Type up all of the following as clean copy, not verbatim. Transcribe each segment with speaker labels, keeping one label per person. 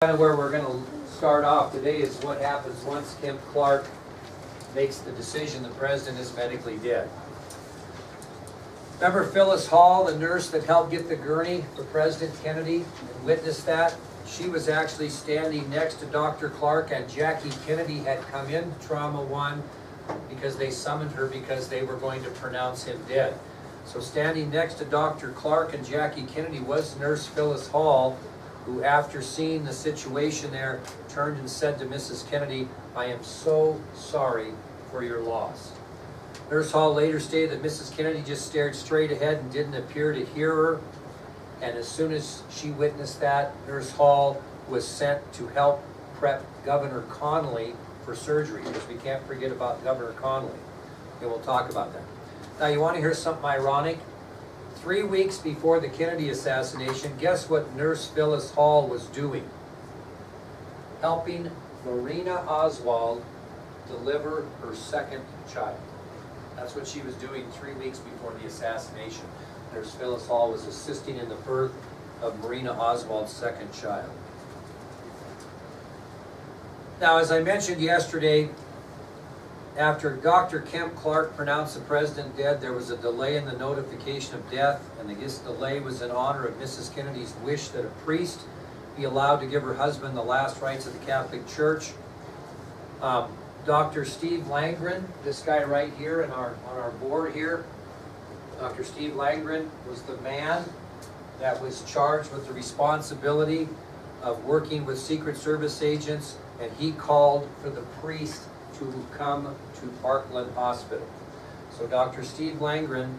Speaker 1: Kind of where we're going to start off today is what happens once Kim Clark makes the decision the president is medically dead. Remember Phyllis Hall, the nurse that helped get the gurney for President Kennedy and witnessed that? She was actually standing next to Dr. Clark, and Jackie Kennedy had come in Trauma 1 because they summoned her because they were going to pronounce him dead. So standing next to Dr. Clark and Jackie Kennedy was Nurse Phyllis Hall, who after seeing the situation there, turned and said to Mrs. Kennedy, "I am so sorry for your loss." Nurse Hall later stated that Mrs. Kennedy just stared straight ahead and didn't appear to hear her. And as soon as she witnessed that, Nurse Hall was sent to help prep Governor Connolly for surgery, because we can't forget about Governor Connolly. And we'll talk about that. Now, you want to hear something ironic? 3 weeks before the Kennedy assassination, guess what Nurse Phyllis Hall was doing? Helping Marina Oswald deliver her second child. That's what she was doing 3 weeks before the assassination. Nurse Phyllis Hall was assisting in the birth of Marina Oswald's second child. Now, as I mentioned yesterday, after Dr. Kim Clark pronounced the president dead, there was a delay in the notification of death, and this delay was in honor of Mrs. Kennedy's wish that a priest be allowed to give her husband the last rites of the Catholic Church. Dr. Steve Langren, this guy right here on our board here, Dr. Steve Langren was the man that was charged with the responsibility of working with Secret Service agents, and he called for the priest to come to Parkland Hospital. So Dr. Steve Langren,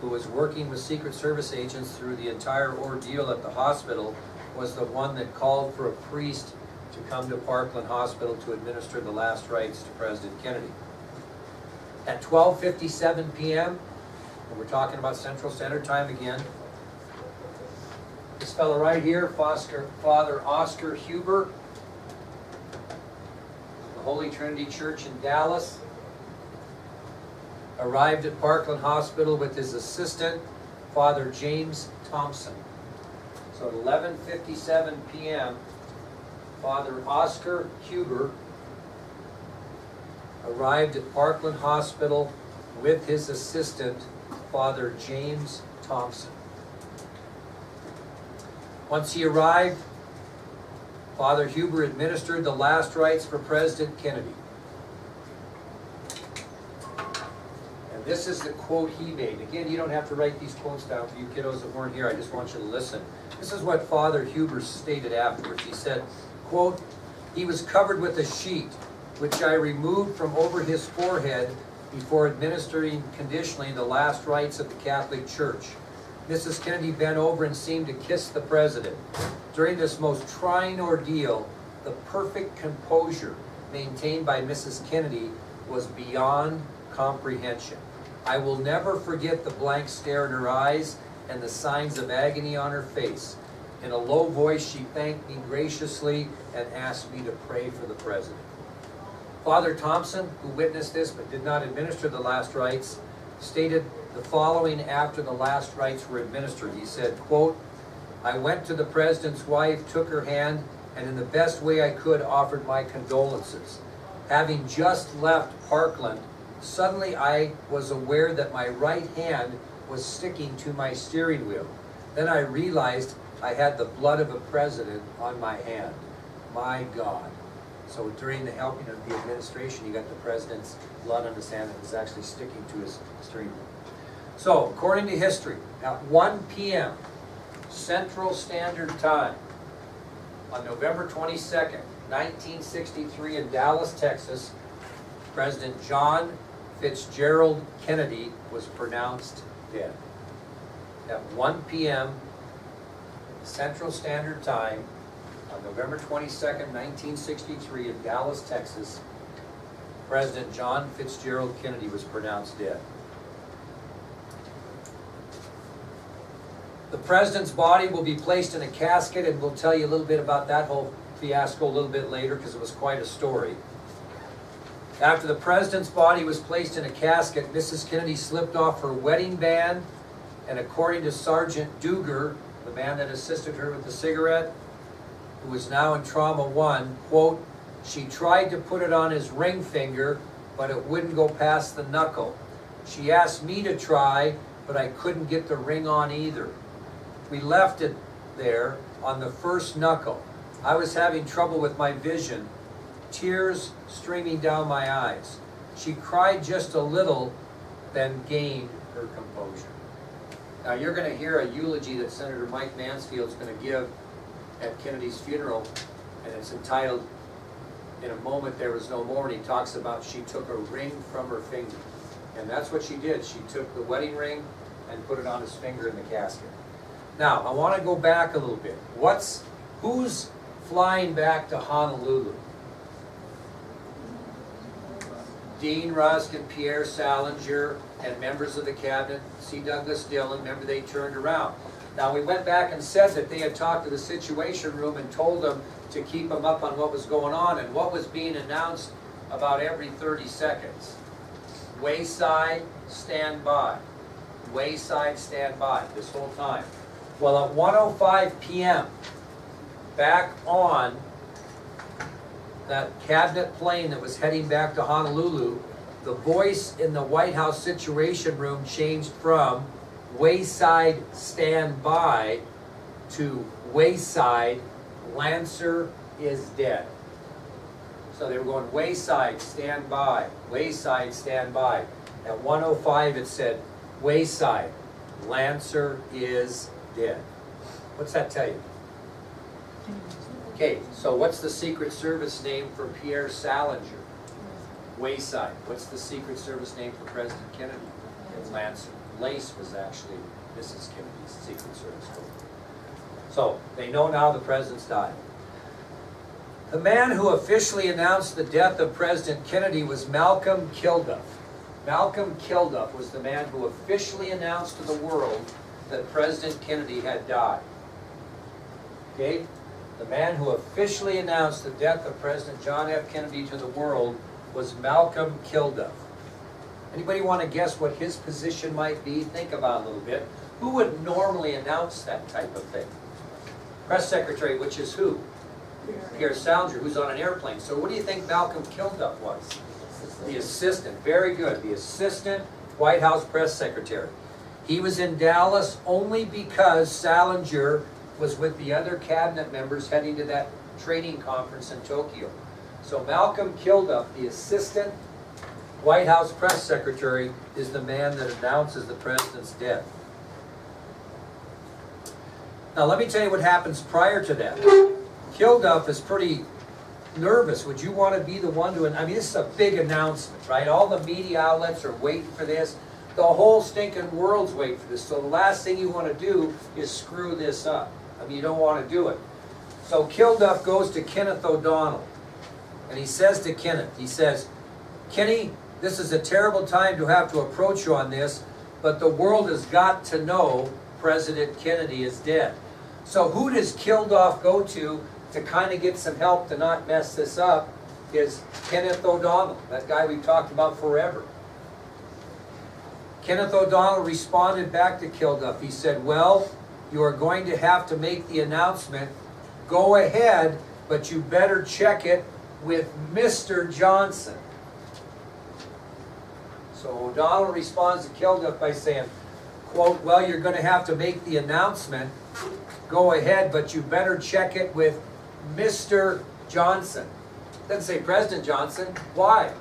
Speaker 1: who was working with Secret Service agents through the entire ordeal at the hospital, was the one that called for a priest to come to Parkland Hospital to administer the last rites to President Kennedy. At 12:57 p.m., and we're talking about Central Standard Time again, this fellow right here, Father Oscar Huber, Holy Trinity Church in Dallas, arrived at Parkland Hospital with his assistant, Father James Thompson. So at 11:57 p.m., Father Oscar Huber arrived at Parkland Hospital with his assistant, Father James Thompson. Once he arrived, Father Huber administered the last rites for President Kennedy. And this is the quote he made. Again, you don't have to write these quotes down for you kiddos that weren't here. I just want you to listen. This is what Father Huber stated afterwards. He said, quote, "He was covered with a sheet, which I removed from over his forehead before administering conditionally the last rites of the Catholic Church. Mrs. Kennedy bent over and seemed to kiss the president. During this most trying ordeal, the perfect composure maintained by Mrs. Kennedy was beyond comprehension. I will never forget the blank stare in her eyes and the signs of agony on her face. In a low voice, she thanked me graciously and asked me to pray for the president." Father Thompson, who witnessed this but did not administer the last rites, stated the following after the last rites were administered. He said, quote, "I went to the president's wife, took her hand, and in the best way I could offered my condolences. Having just left Parkland, suddenly I was aware that my right hand was sticking to my steering wheel. Then I realized I had the blood of a president on my hand. My God." So during the helping of the administration, you got the president's blood on his hand that was actually sticking to his steering wheel. So, according to history, at 1 p.m. Central Standard Time on November 22nd, 1963 in Dallas, Texas, President John Fitzgerald Kennedy was pronounced dead. At 1 p.m. Central Standard Time on November 22nd, 1963 in Dallas, Texas, President John Fitzgerald Kennedy was pronounced dead. The president's body will be placed in a casket, and we'll tell you a little bit about that whole fiasco a little bit later because it was quite a story. After the president's body was placed in a casket, Mrs. Kennedy slipped off her wedding band, and according to Sergeant Duger, the man that assisted her with the cigarette, who was now in trauma 1, quote, she tried to put it on his ring finger, but it wouldn't go past the knuckle. She asked me to try, but I couldn't get the ring on either. We left it there on the first knuckle. I was having trouble with my vision, tears streaming down my eyes. She cried just a little, then gained her composure. Now you're going to hear a eulogy that Senator Mike Mansfield's going to give at Kennedy's funeral, and it's entitled, "In a Moment There Was No More," and he talks about she took a ring from her finger. And that's what she did. She took the wedding ring and put it on his finger in the casket. Now, I want to go back a little bit. Who's flying back to Honolulu? Dean Rusk and Pierre Salinger and members of the cabinet, C. Douglas Dillon, remember they turned around. Now we went back and said that they had talked to the Situation Room and told them to keep them up on what was going on and what was being announced about every 30 seconds. Wayside, stand by. Wayside, stand by, this whole time. Well, at 1:05 p.m., back on that cabinet plane that was heading back to Honolulu, the voice in the White House Situation Room changed from wayside, stand by to wayside, Lancer is dead. So they were going wayside, stand by, wayside, stand by. At 1:05 it said, wayside, Lancer is dead. What's that tell you? Okay, so what's the Secret Service name for Pierre Salinger? Wayside. What's the Secret Service name for President Kennedy? Lancer. Lace was actually Mrs. Kennedy's Secret Service code. So they know now the president's died. The man who officially announced the death of President Kennedy was Malcolm Kilduff. Malcolm Kilduff was the man who officially announced to the world that President Kennedy had died. Okay? The man who officially announced the death of President John F. Kennedy to the world was Malcolm Kilduff. Anybody want to guess what his position might be? Think about it a little bit. Who would normally announce that type of thing? Press secretary, which is who? Pierre Salinger, who's on an airplane. So what do you think Malcolm Kilduff was? The assistant. Very good. The assistant White House press secretary. He was in Dallas only because Salinger was with the other cabinet members heading to that training conference in Tokyo. So Malcolm Kilduff, the assistant White House press secretary, is the man that announces the president's death. Now let me tell you what happens prior to that. Kilduff is pretty nervous. Would you want to be the one to, I mean, this is a big announcement, right? All the media outlets are waiting for this. The whole stinking world's waiting for this. So the last thing you want to do is screw this up. I mean, you don't want to do it. So Kilduff goes to Kenneth O'Donnell. And he says to Kenneth, he says, Kenny, this is a terrible time to have to approach you on this, but the world has got to know President Kennedy is dead. So who does Kilduff go to kind of get some help to not mess this up? Is Kenneth O'Donnell, that guy we've talked about forever. Kenneth O'Donnell responded back to Kilduff. He said, well, you are going to have to make the announcement. Go ahead, but you better check it with Mr. Johnson. So O'Donnell responds to Kilduff by saying, quote, well, you're going to have to make the announcement. Go ahead, but you better check it with Mr. Johnson. Doesn't say President Johnson. Why?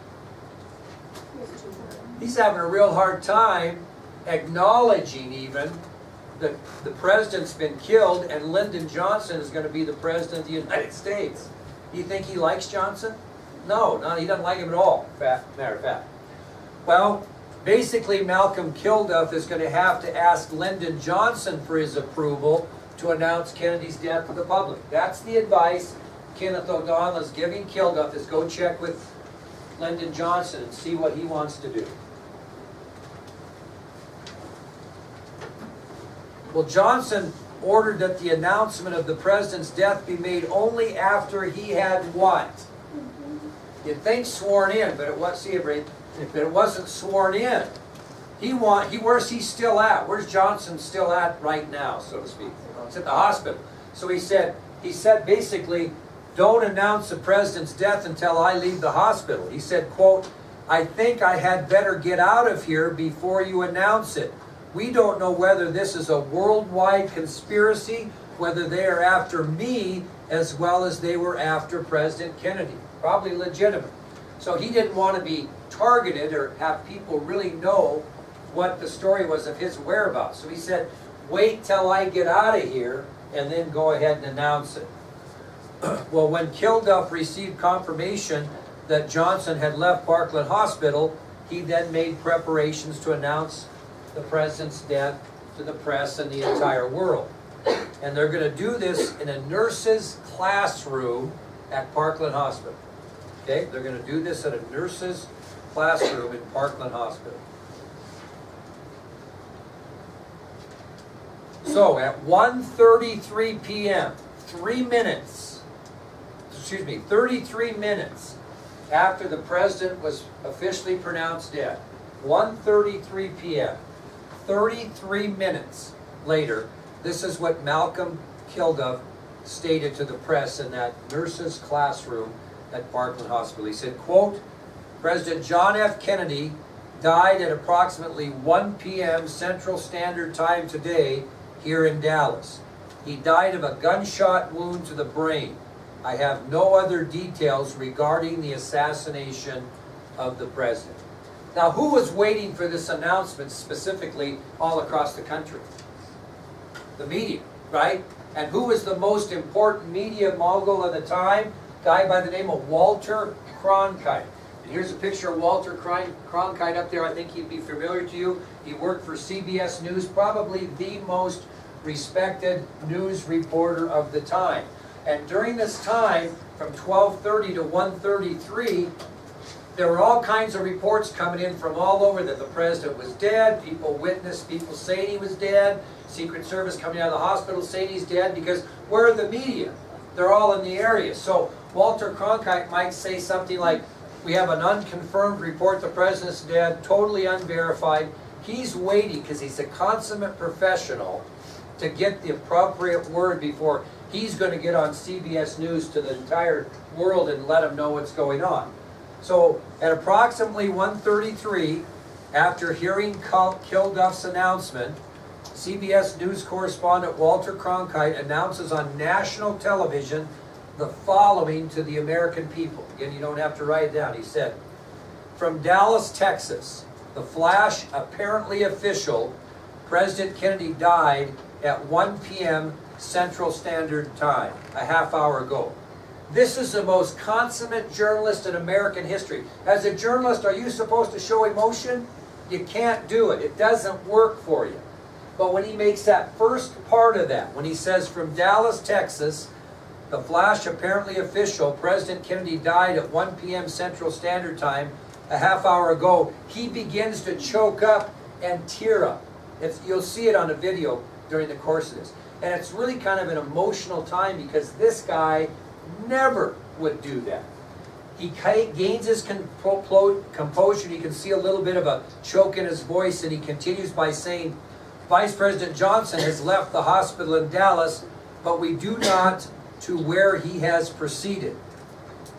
Speaker 1: He's having a real hard time acknowledging even that the president's been killed and Lyndon Johnson is going to be the president of the United States. Do you think he likes Johnson? No, he doesn't like him at all, matter of fact. Well, basically Malcolm Kilduff is going to have to ask Lyndon Johnson for his approval to announce Kennedy's death to the public. That's the advice Kenneth O'Donnell is giving Kilduff, is go check with Lyndon Johnson and see what he wants to do. Well, Johnson ordered that the announcement of the president's death be made only after he had what? You'd think sworn in, but it was, see, if it wasn't sworn in, where's he still at? Where's Johnson still at right now, so to speak? It's at the hospital. So he said he said basically, don't announce the president's death until I leave the hospital. He said, quote, I think I had better get out of here before you announce it. We don't know whether this is a worldwide conspiracy, whether they are after me as well as they were after President Kennedy. Probably legitimate. So he didn't want to be targeted or have people really know what the story was of his whereabouts. So he said, wait till I get out of here and then go ahead and announce it. Well, when Kilduff received confirmation that Johnson had left Parkland Hospital, he then made preparations to announce the president's death to the press and the entire world. And they're going to do this in a nurse's classroom at Parkland Hospital. Okay, they're going to do this at a nurse's classroom in Parkland Hospital. So at 1:33 p.m., 33 minutes after the president was officially pronounced dead, 1:33 p.m., 33 minutes later, this is what Malcolm Kilduff stated to the press in that nurse's classroom at Parkland Hospital. He said, quote, President John F. Kennedy died at approximately 1 p.m. Central Standard Time today here in Dallas. He died of a gunshot wound to the brain. I have no other details regarding the assassination of the president. Now, who was waiting for this announcement specifically all across the country? The media, right? And who was the most important media mogul at the time? A guy by the name of Walter Cronkite. And here's a picture of Walter Cronkite up there. I think he'd be familiar to you. He worked for CBS News, probably the most respected news reporter of the time. And during this time, from 12:30 to 1:33, there were all kinds of reports coming in from all over that the president was dead. People witnessed people saying he was dead. Secret Service coming out of the hospital saying he's dead, because where are the media? They're all in the area. So Walter Cronkite might say something like, we have an unconfirmed report the president's dead, totally unverified. He's waiting, because he's a consummate professional, to get the appropriate word before he's going to get on CBS News to the entire world and let them know what's going on. So at approximately 1:33, after hearing Kilduff's announcement, CBS News correspondent Walter Cronkite announces on national television the following to the American people. Again, you don't have to write it down. He said, from Dallas, Texas, the flash, apparently official, President Kennedy died at 1 p.m. Central Standard Time, a half hour ago. This is the most consummate journalist in American history. As a journalist, are you supposed to show emotion? You can't do it. It doesn't work for you. But when he makes that first part of that, when he says from Dallas, Texas, the flash apparently official, President Kennedy died at 1 p.m. Central Standard Time, a half hour ago, he begins to choke up and tear up. You'll see it on a video during the course of this. And it's really kind of an emotional time, because this guy never would do that. He gains his composure. You can see a little bit of a choke in his voice, and he continues by saying, Vice President Johnson has left the hospital in Dallas, but we do not to where he has proceeded.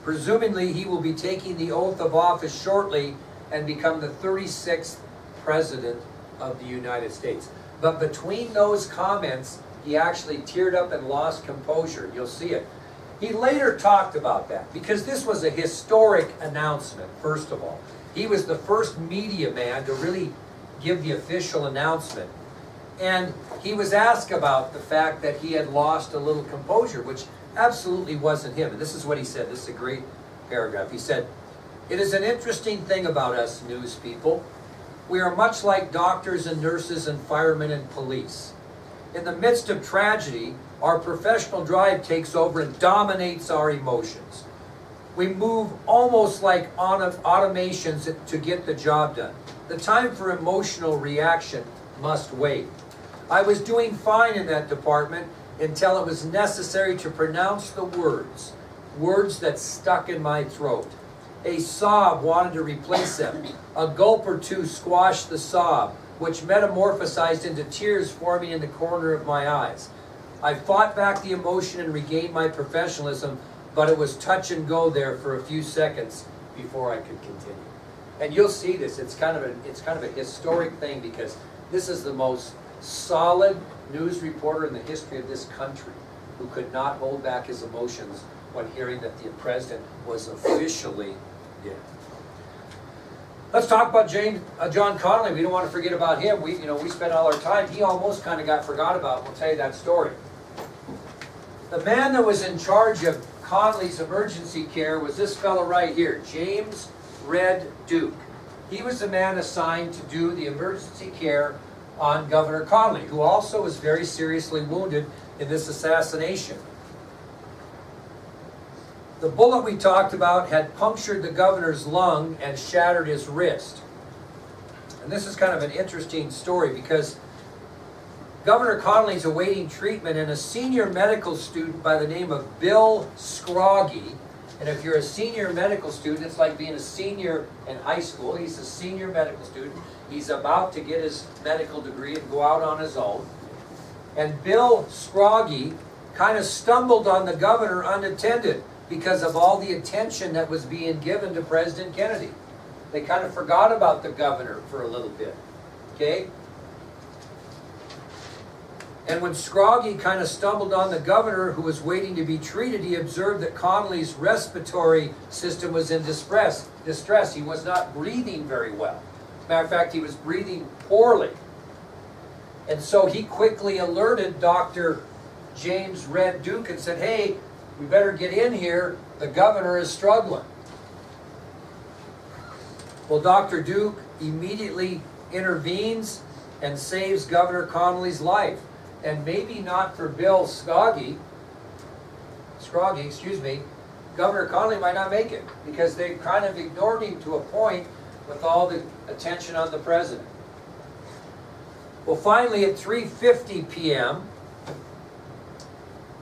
Speaker 1: Presumably, he will be taking the oath of office shortly and become the 36th President of the United States. But between those comments, he actually teared up and lost composure. You'll see it. He later talked about that, because this was a historic announcement, first of all. He was the first media man to really give the official announcement. And he was asked about the fact that he had lost a little composure, which absolutely wasn't him. And this is what he said. This is a great paragraph. He said, it is an interesting thing about us news people. We are much like doctors and nurses and firemen and police. In the midst of tragedy, our professional drive takes over and dominates our emotions. We move almost like automations to get the job done. The time for emotional reaction must wait. I was doing fine in that department until it was necessary to pronounce the words that stuck in my throat. A sob wanted to replace them. A gulp or two squashed the sob, which metamorphosized into tears forming in the corner of my eyes. I fought back the emotion and regained my professionalism, but it was touch and go there for a few seconds before I could continue. And you'll see this. It's kind of a historic thing because this is the most solid news reporter in the history of this country who could not hold back his emotions when hearing that the president was officially dead. Let's talk about John Connally. We don't want to forget about him. We spent all our time. He almost kind of got forgot about. We'll tell you that story. The man that was in charge of Connally's emergency care was this fellow right here, James Red Duke. He was the man assigned to do the emergency care on Governor Connally, who also was very seriously wounded in this assassination. The bullet we talked about had punctured the governor's lung and shattered his wrist. And this is kind of an interesting story because Governor Connally's awaiting treatment, and a senior medical student by the name of Bill Scroggie, and if you're a senior medical student, it's like being a senior in high school. He's a senior medical student. He's about to get his medical degree and go out on his own. And Bill Scroggie kind of stumbled on the governor unattended because of all the attention that was being given to President Kennedy. They kind of forgot about the governor for a little bit, okay? And when Scroggie kind of stumbled on the governor who was waiting to be treated, he observed that Connally's respiratory system was in distress. He was not breathing very well. As a matter of fact, he was breathing poorly. And so he quickly alerted Dr. James Red Duke and said, hey, we better get in here. The governor is struggling. Well, Dr. Duke immediately intervenes and saves Governor Connally's life. And maybe not for Bill Scroggie, Governor Connally might not make it because they kind of ignored him to a point with all the attention on the president. Well, finally at 3:50 p.m.,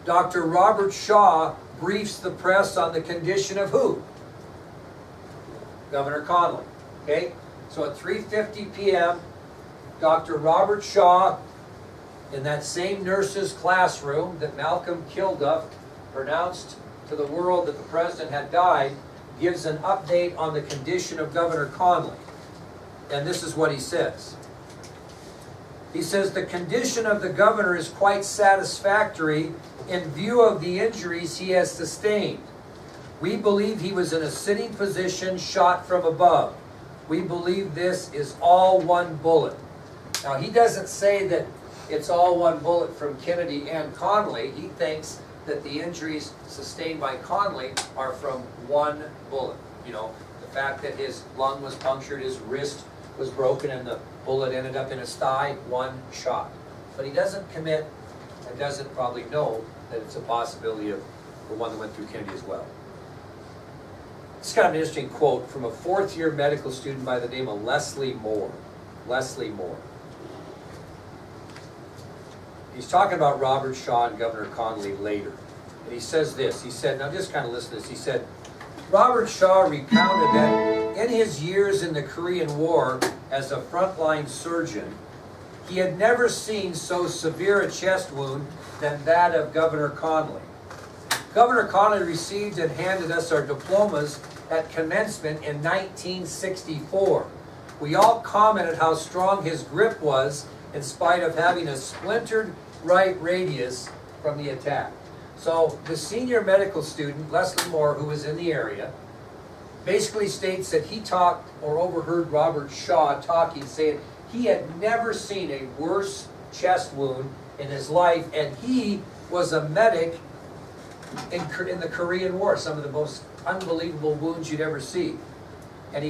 Speaker 1: Dr. Robert Shaw briefs the press on the condition of who? Governor Connally. Okay? So at 3:50 p.m., Dr. Robert Shaw, in that same nurse's classroom that Malcolm Kilduff pronounced to the world that the president had died, gives an update on the condition of Governor Connally. And this is what he says. He says, the condition of the governor is quite satisfactory in view of the injuries he has sustained. We believe he was in a sitting position shot from above. We believe this is all one bullet. Now, he doesn't say that it's all one bullet from Kennedy and Connally. He thinks that the injuries sustained by Connally are from one bullet. You know, the fact that his lung was punctured, his wrist was broken, and the bullet ended up in his thigh, one shot. But he doesn't commit and doesn't probably know that it's a possibility of the one that went through Kennedy as well. It's kind of an interesting quote from a fourth-year medical student by the name of Leslie Moore. Leslie Moore. He's talking about Robert Shaw and Governor Connally later. And he says this. He said, now just kind of listen to this. He said, Robert Shaw recounted that in his years in the Korean War as a frontline surgeon, he had never seen so severe a chest wound than that of Governor Connally. Governor Connally received and handed us our diplomas at commencement in 1964. We all commented how strong his grip was in spite of having a splintered right radius from the attack. So the senior medical student, Leslie Moore, who was in the area, basically states that he talked or overheard Robert Shaw talking, saying he had never seen a worse chest wound in his life, and he was a medic in the Korean War, some of the most unbelievable wounds you'd ever see. And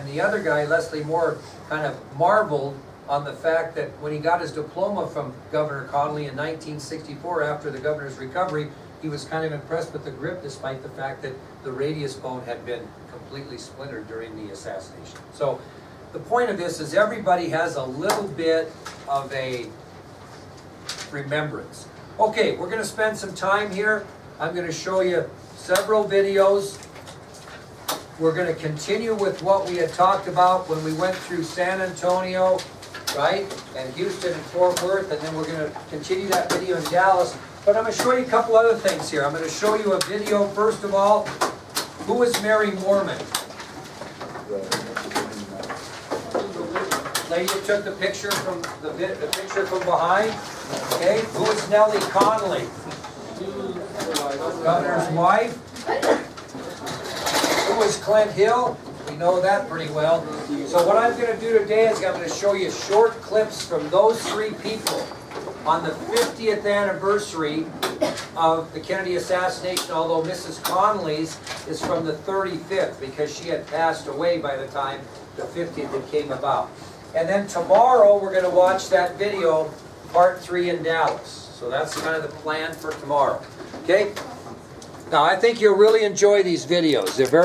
Speaker 1: the other guy, Leslie Moore, kind of marveled on the fact that when he got his diploma from Governor Connally in 1964 after the governor's recovery, he was kind of impressed with the grip despite the fact that the radius bone had been completely splintered during the assassination. So the point of this is everybody has a little bit of a remembrance. Okay, we're going to spend some time here. I'm going to show you several videos. We're going to continue with what we had talked about when we went through San Antonio, right, and Houston and Fort Worth, and then we're going to continue that video in Dallas. But I'm going to show you a couple other things here. I'm going to show you a video, first of all. Who is Mary Mormon? Lady that took the picture from the picture from behind. Okay. Who is Nellie Connolly? Governor's wife. Who is Clint Hill? We know that pretty well. So what I'm going to do today is I'm going to show you short clips from those three people on the 50th anniversary of the Kennedy assassination, although Mrs. Connolly's is from the 35th because she had passed away by the time the 50th had came about. And then tomorrow we're going to watch that video, part 3 in Dallas. So that's kind of the plan for tomorrow. Okay? Now I think you'll really enjoy these videos. They're very